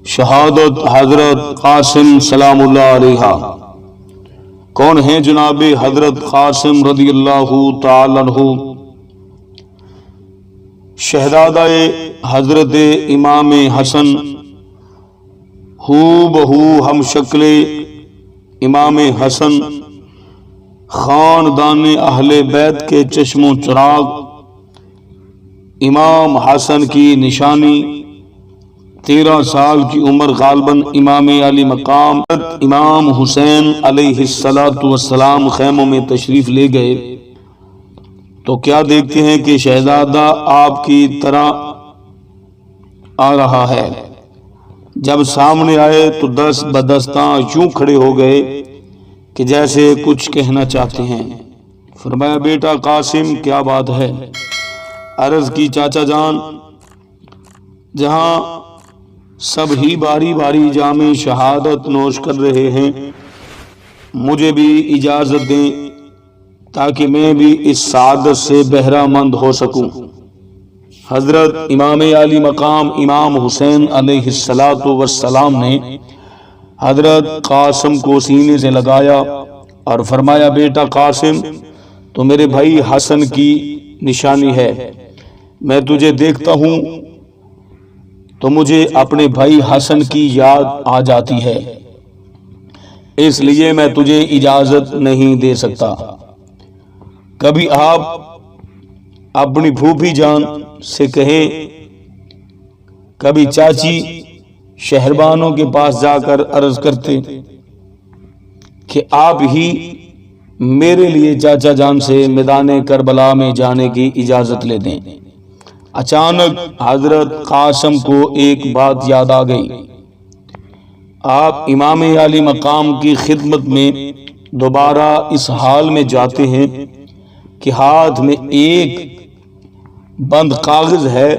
شہادت حضرت قاسم سلام اللہ علیہ۔ کون ہیں جناب حضرت قاسم رضی اللہ تعالی عنہ؟ شہزادہ حضرت امام حسن، ہو بہو ہم شکل امام حسن، خاندان اہل بیت کے چشم و چراغ، امام حسن کی نشانی 13 سال کی عمر، غالباً امام علی مقام امام حسین علیہ السلام خیموں میں تشریف لے گئے تو کیا دیکھتے ہیں کہ شہزادہ آپ کی طرح آ رہا ہے۔ جب سامنے آئے تو دست بدستاں یوں کھڑے ہو گئے کہ جیسے کچھ کہنا چاہتے ہیں۔ فرمایا بیٹا قاسم کیا بات ہے؟ عرض کی چاچا جان، جہاں سب ہی باری باری جام شہادت نوش کر رہے ہیں، مجھے بھی اجازت دیں تاکہ میں بھی اس سعادت سے بہرہ مند ہو سکوں۔ حضرت امام علی مقام امام حسین علیہ السلام نے حضرت قاسم کو سینے سے لگایا اور فرمایا بیٹا قاسم، تو میرے بھائی حسن کی نشانی ہے۔ میں تجھے دیکھتا ہوں تو مجھے اپنے بھائی حسن کی یاد آ جاتی ہے، اس لیے میں تجھے اجازت نہیں دے سکتا۔ کبھی آپ اپنی پھوپھی جان سے کہیں، کبھی چاچی شہربانوں کے پاس جا کر عرض کرتے کہ آپ ہی میرے لیے چاچا جان سے میدان کربلا میں جانے کی اجازت لے دیں۔ اچانک حضرت قاسم کو ایک بات یاد آ گئی۔ آپ امام علی مقام کی خدمت میں دوبارہ اس حال میں جاتے ہیں کہ ہاتھ میں ایک بند کاغذ ہے۔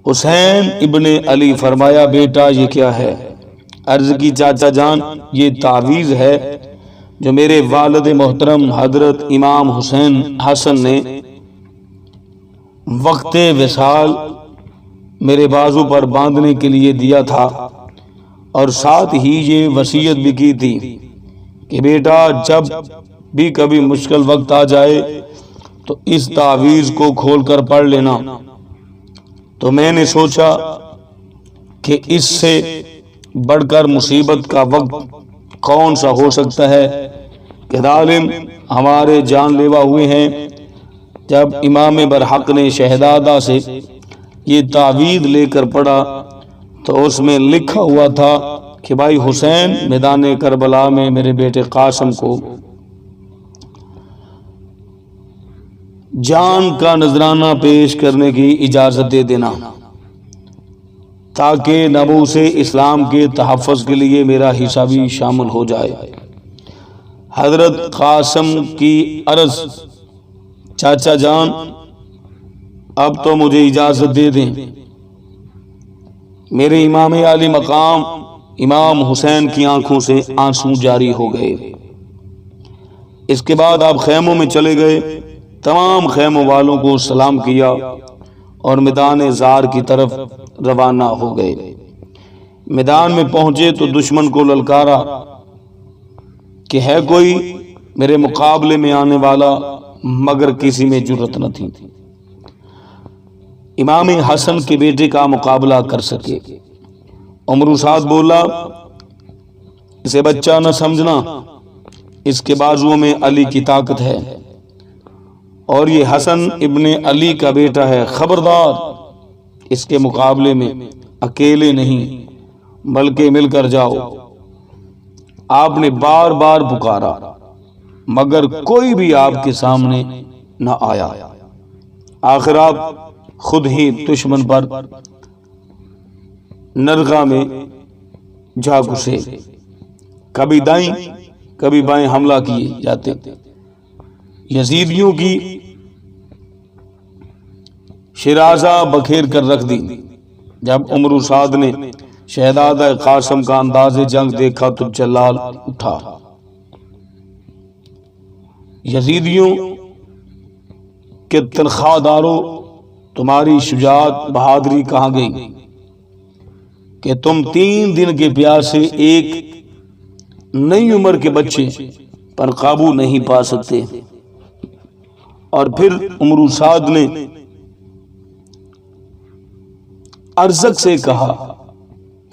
حسین ابن علی فرمایا بیٹا یہ کیا ہے؟ عرض کی چاچا جان، یہ تعویذ ہے جو میرے والد محترم حضرت امام حسن نے وقت وصال میرے بازو پر باندھنے کے لیے دیا تھا، اور ساتھ ہی یہ وصیت بھی کی تھی کہ بیٹا جب بھی کبھی مشکل وقت آ جائے تو اس تعویذ کو کھول کر پڑھ لینا۔ تو میں نے سوچا کہ اس سے بڑھ کر مصیبت کا وقت کون سا ہو سکتا ہے کہ ظالم ہمارے جان لیوا ہوئے ہیں۔ جب امام برحق نے شہزادہ سے یہ تعویذ لے کر پڑھا تو اس میں لکھا ہوا تھا کہ بھائی حسین، میدان کربلا میں میرے بیٹے قاسم کو جان کا نذرانہ پیش کرنے کی اجازت دے دینا تاکہ ناموس اسلام کے تحفظ کے لیے میرا حصہ بھی شامل ہو جائے۔ حضرت قاسم کی عرض چاچا جان، اب تو مجھے اجازت دے دیں۔ میرے امام علی مقام امام حسین کی آنکھوں سے آنسو جاری ہو گئے۔ اس کے بعد آپ خیموں میں چلے گئے، تمام خیموں والوں کو سلام کیا اور میدان زار کی طرف روانہ ہو گئے۔ میدان میں پہنچے تو دشمن کو للکارا کہ ہے کوئی میرے مقابلے میں آنے والا، مگر کسی میں جرأت نہ تھی امام حسن کے بیٹے کا مقابلہ کر سکے۔ عمر سعد بولا، اسے بچہ نہ سمجھنا، اس کے بازوؤں میں علی کی طاقت ہے، اور یہ حسن ابن علی کا بیٹا ہے، خبردار اس کے مقابلے میں اکیلے نہیں بلکہ مل کر جاؤ۔ آپ نے بار بار پکارا مگر کوئی بھی آپ کے سامنے نہ آیا۔ آخر آپ خود ہی دشمن پر نرغہ میں جا گھسے، کبھی دائیں کبھی بائیں حملہ کیے جاتے۔ یزیدیوں کی شیرازہ بکھیر کر رکھ دی۔ جب عمر سعد نے شہزادہ قاسم کا انداز جنگ دیکھا تو جلال اٹھا۔ یزیدیوں کہ تنخواہ داروں تمہاری شجاعت بہادری کہاں گئی؟ کہ تم 3 دن کے پیاسے ایک نئی عمر کے بچے پر قابو نہیں پا سکتے۔ اور پھر عمرو سعد نے ارزق سے کہا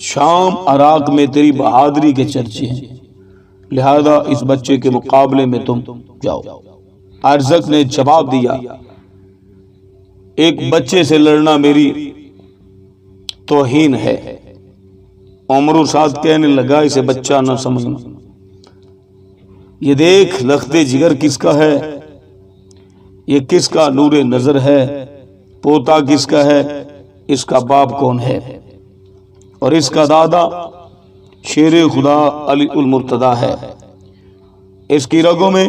شام عراق میں تیری بہادری کے چرچے ہیں، لہذا اس بچے کے مقابلے میں تم جاؤ۔ ارزق نے جواب دیا ایک بچے سے لڑنا میری توہین ہے۔ عمرو سعد کہنے لگا اسے بچہ نہ سمجھنا، یہ دیکھ لخت جگر کس کا ہے، یہ کس کا نور نظر ہے، پوتا کس کا ہے، اس کا باپ کون ہے، اور اس کا دادا شیر خدا علی المرتضی ہے، اس کی رگوں میں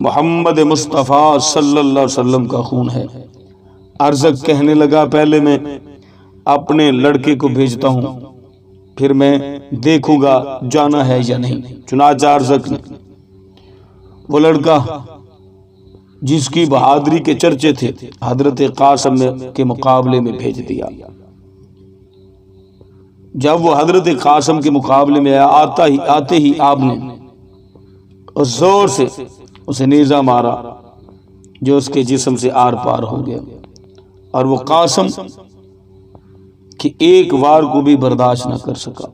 محمد مصطفیٰ صلی اللہ علیہ وسلم کا خون ہے۔ ارزق کہنے لگا پہلے میں اپنے لڑکے کو بھیجتا ہوں، پھر میں دیکھوں گا جانا ہے یا نہیں۔ چنانچہ ارزق نے وہ لڑکا جس کی بہادری کے چرچے تھے حضرت قاسم کے مقابلے میں بھیج دیا۔ جب وہ حضرت قاسم کے مقابلے میں آتے ہی آپ نے اس زور سے اسے نیزہ مارا جو اس کے جسم سے آر پار ہو گیا، اور وہ قاسم کی ایک وار کو بھی برداشت نہ کر سکا،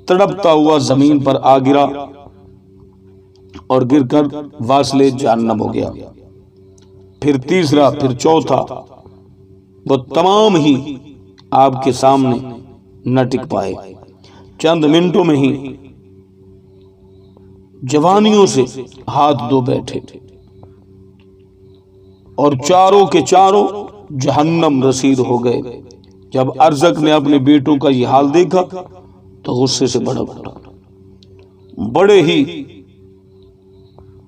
تڑپتا ہوا زمین پر آ گرا اور گر کر واصل جہنم ہو گیا۔ پھر تیسرا، پھر چوتھا، وہ تمام ہی آپ کے سامنے نہ ٹک پائے، چند منٹوں میں ہی جوانیوں سے ہاتھ دھو بیٹھے اور چاروں کے چاروں جہنم رسید ہو گئے۔ جب ارزق نے اپنے بیٹوں کا یہ حال دیکھا تو غصے سے بھڑک اٹھا، بڑے ہی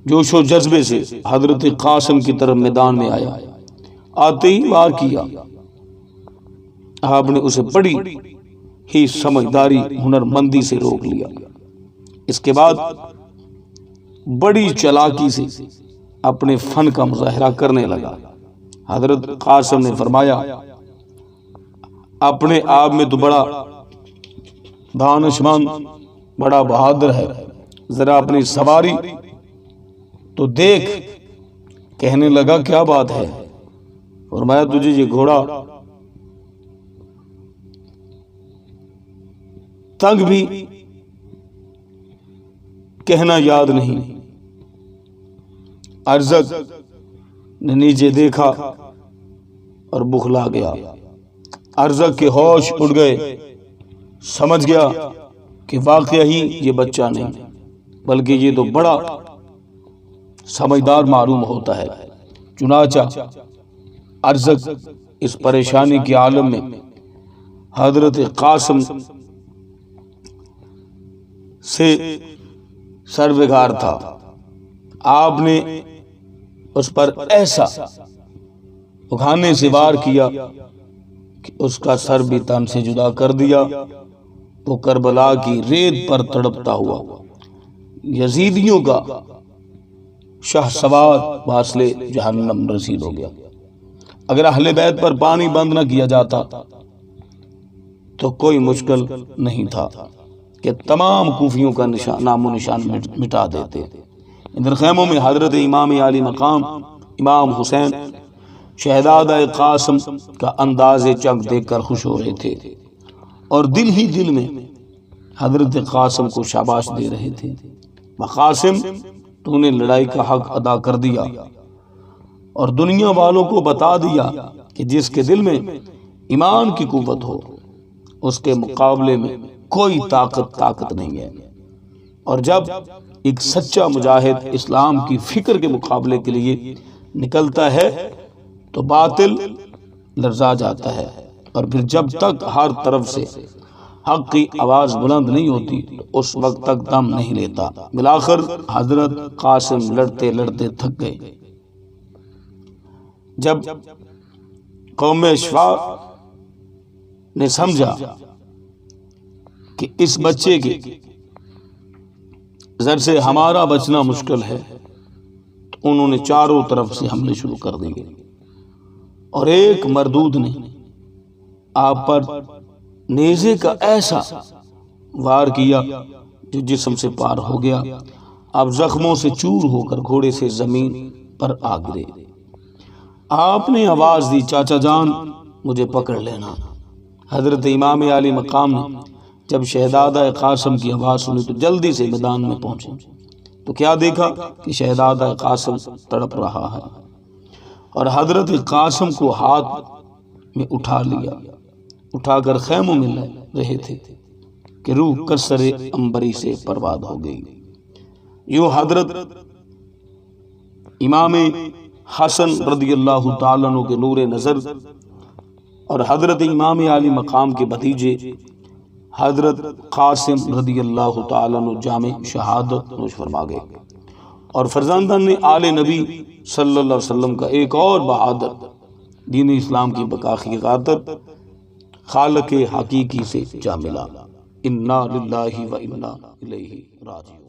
جوش و جذبے سے حضرت قاسم کی طرف میدان میں آیا، آتے ہی وار کیا۔ آپ نے اسے بڑی ہی سمجھداری ہنرمندی سے روک لیا۔ اس کے بعد بڑی چالاکی سے اپنے فن کا مظاہرہ کرنے لگا۔ حضرت قاسم نے فرمایا اپنے آپ میں تو بڑا دانشمند، بڑا بہادر ہے، ذرا اپنی سواری تو دیکھ۔ کہنے لگا کیا بات ہے؟ فرمایا تجھے یہ گھوڑا تک بھی کہنا یاد نہیں۔ ارزق نے نیچے دیکھا اور بخلا گیا۔ ارزق کے ہوش اڑ گئے، سمجھ گیا کہ واقعہ ہی یہ بچہ نہیں بلکہ یہ تو بڑا سمجھدار معلوم ہوتا ہے۔ چنانچہ ارزق اس پریشانی کے عالم میں حضرت قاسم سے سربگار تھا۔ آپ نے اس پر ایسا اکھانے سے وار کیا کہ اس کا سر بھی تن سے جدا کر دیا۔ وہ کربلا کی ریت پر تڑپتا ہوا یزیدیوں کا شاہ سوار واصل جہنم رسید ہو گیا۔ اگر اہل بیت پر پانی بند نہ کیا جاتا تو کوئی مشکل نہیں تھا کہ تمام کوفیوں کا نام و نشان مٹا دیتے۔ ادھر خیموں میں حضرت امام علی مقام امام حسین شہزادہ قاسم کا انداز جنگ دیکھ کر خوش ہو رہے تھے اور دل ہی دل میں حضرت قاسم کو شاباش دے رہے تھے۔ قاسم تو نے لڑائی کا حق ادا کر دیا اور دنیا والوں کو بتا دیا کہ جس کے دل میں ایمان کی قوت ہو اس کے مقابلے میں کوئی طاقت نہیں ہے، اور جب ایک سچا مجاہد اسلام کی فکر کے مقابلے کے لیے نکلتا ہے تو باطل لرزا جاتا ہے، اور پھر جب تک ہر طرف سے حق کی آواز بلند نہیں ہوتی تو اس وقت تک دم نہیں لیتا۔ بالآخر حضرت قاسم لڑتے لڑتے تھک گئے۔ جب قوم اشفاق نے سمجھا کہ اس بچے کے زر سے ہمارا بچنا مشکل ہے تو انہوں نے چاروں طرف سے حملے شروع کر دیے، اور ایک مردود نے آپ پر نیزے کا ایسا وار کیا جو جسم سے پار ہو گیا، اب زخموں سے چور ہو کر گھوڑے سے زمین پر آ گرے۔ آپ نے آواز دی، چاچا جان مجھے پکڑ لینا۔ حضرت امام علی مقام نے جب شہزادہ قاسم کی آواز سنی تو جلدی سے میدان میں پہنچے تو کیا دیکھا کہ شہزادہ قاسم تڑپ رہا ہے، اور حضرت قاسم کو ہاتھ میں اٹھا لیا، اٹھا کر خیموں میں لے رہے تھے کہ روح کسر عنبری سے پرواد ہو گئی۔ یوں حضرت امام حسن رضی اللہ تعالیٰ عنہ کے نور نظر اور حضرت امام علی مقام کے بھتیجے حضرت قاسم رضی اللہ تعالیٰ عنہ جامع شہادت نوش فرما گئے، اور فرزندان نے آل نبی صلی اللہ علیہ وسلم کا ایک اور بہادر دین اسلام کی بقا کی خاطر خالق حقیقی سے جا ملا۔ انا للہ و انا الیہ راجعون۔